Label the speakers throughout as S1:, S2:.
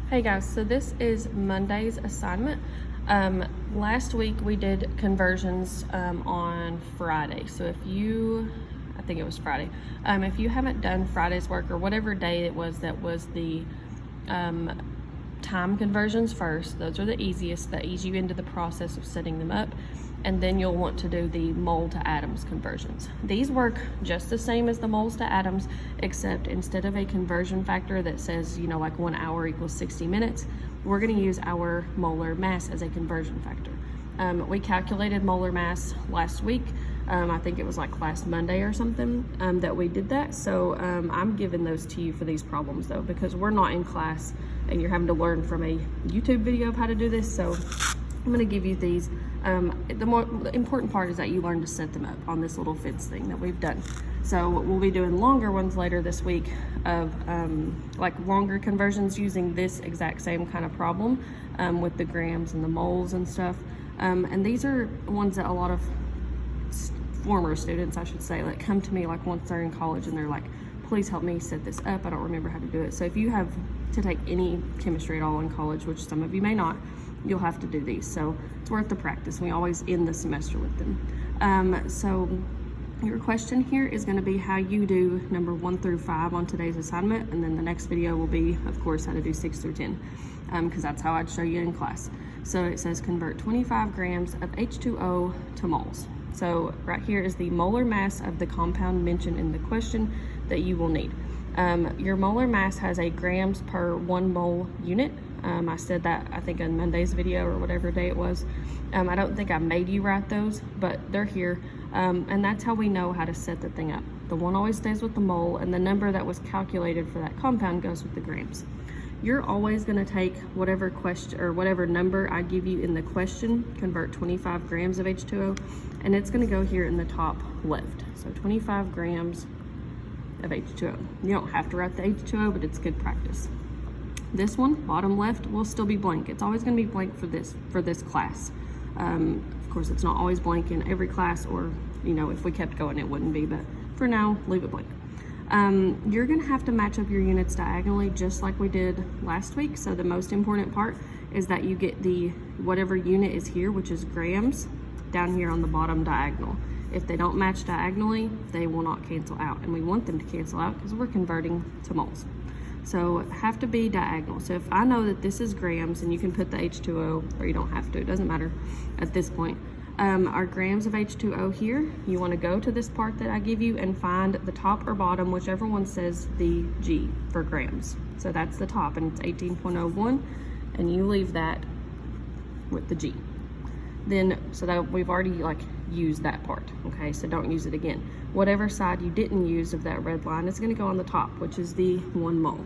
S1: Hey guys, so this is Monday's assignment. Last week we did conversions on Friday. So I think it was Friday. If you haven't done Friday's work or whatever day it was that was the time conversions first, those are the easiest, that ease you into the process of setting them up. And then you'll want to do the mole to atoms conversions. These work just the same as the moles to atoms, except instead of a conversion factor that says, like 1 hour equals 60 minutes, we're gonna use our molar mass as a conversion factor. We calculated molar mass last week. I think it was like last Monday or something that we did that. So I'm giving those to you for these problems though, because we're not in class and you're having to learn from a YouTube video of how to do this. So I'm gonna give you these. The important part is that you learn to set them up on this little fence thing that we've done. So we'll be doing longer ones later this week of like longer conversions using this exact same kind of problem with the grams and the moles and stuff. And these are ones that a lot of former students, I should say, like come to me like once they're in college and they're like, please help me set this up. I don't remember how to do it. So if you have to take any chemistry at all in college, which some of you may not, you'll have to do these. So it's worth the practice. We always end the semester with them. So your question here is going to be how you do number 1 through 5 on today's assignment. And then the next video will be, of course, how to do 6 through 10, because that's how I'd show you in class. So it says convert 25 grams of H2O to moles. So right here is the molar mass of the compound mentioned in the question that you will need. Your molar mass has a grams per 1 mole unit. I said that, I think, in Monday's video or whatever day it was. I don't think I made you write those, but they're here. And that's how we know how to set the thing up. The 1 always stays with the mole, and the number that was calculated for that compound goes with the grams. You're always going to take whatever question or whatever number I give you in the question, convert 25 grams of H2O, and it's going to go here in the top left. So 25 grams of H2O. You don't have to write the H2O, but it's good practice. This one, bottom left, will still be blank. It's always going to be blank for this class. Of course, it's not always blank in every class, or if we kept going, it wouldn't be. But for now, leave it blank. You're going to have to match up your units diagonally, just like we did last week. So the most important part is that you get the whatever unit is here, which is grams, down here on the bottom diagonal. If they don't match diagonally, they will not cancel out, and we want them to cancel out because we're converting to moles. So have to be diagonal. So if I know that this is grams, and you can put the H2O, or you don't have to, it doesn't matter at this point. Our grams of H2O here, you want to go to this part that I give you and find the top or bottom, whichever one says the G for grams. So that's the top, and it's 18.01, and you leave that with the G. Then, so that we've already used that part, okay? So don't use it again. Whatever side you didn't use of that red line is going to go on the top, which is the 1 mole,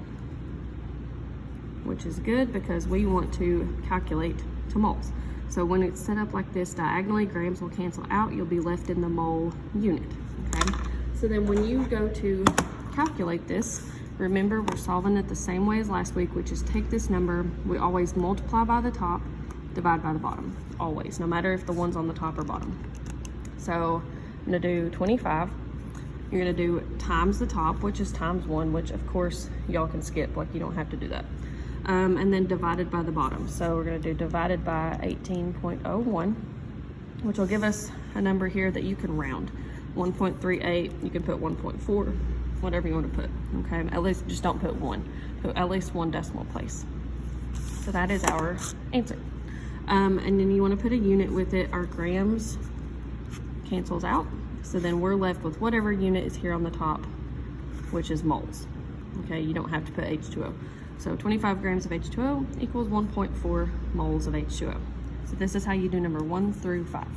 S1: which is good because we want to calculate to moles. So when it's set up like this diagonally, grams will cancel out. You'll be left in the mole unit, okay? So then when you go to calculate this, remember we're solving it the same way as last week, which is take this number. We always multiply by the top, divide by the bottom, always, no matter if the one's on the top or bottom. So I'm gonna do 25. You're gonna do times the top, which is times 1, which of course y'all can skip, you don't have to do that. And then divided by the bottom. So we're gonna do divided by 18.01, which will give us a number here that you can round. 1.38, you can put 1.4, whatever you want to put, okay? At least just don't put 1, put at least 1 decimal place. So that is our answer. And then you want to put a unit with it. Our grams cancels out. So then we're left with whatever unit is here on the top, which is moles. Okay, you don't have to put H2O. So 25 grams of H2O equals 1.4 moles of H2O. So this is how you do number 1 through 5.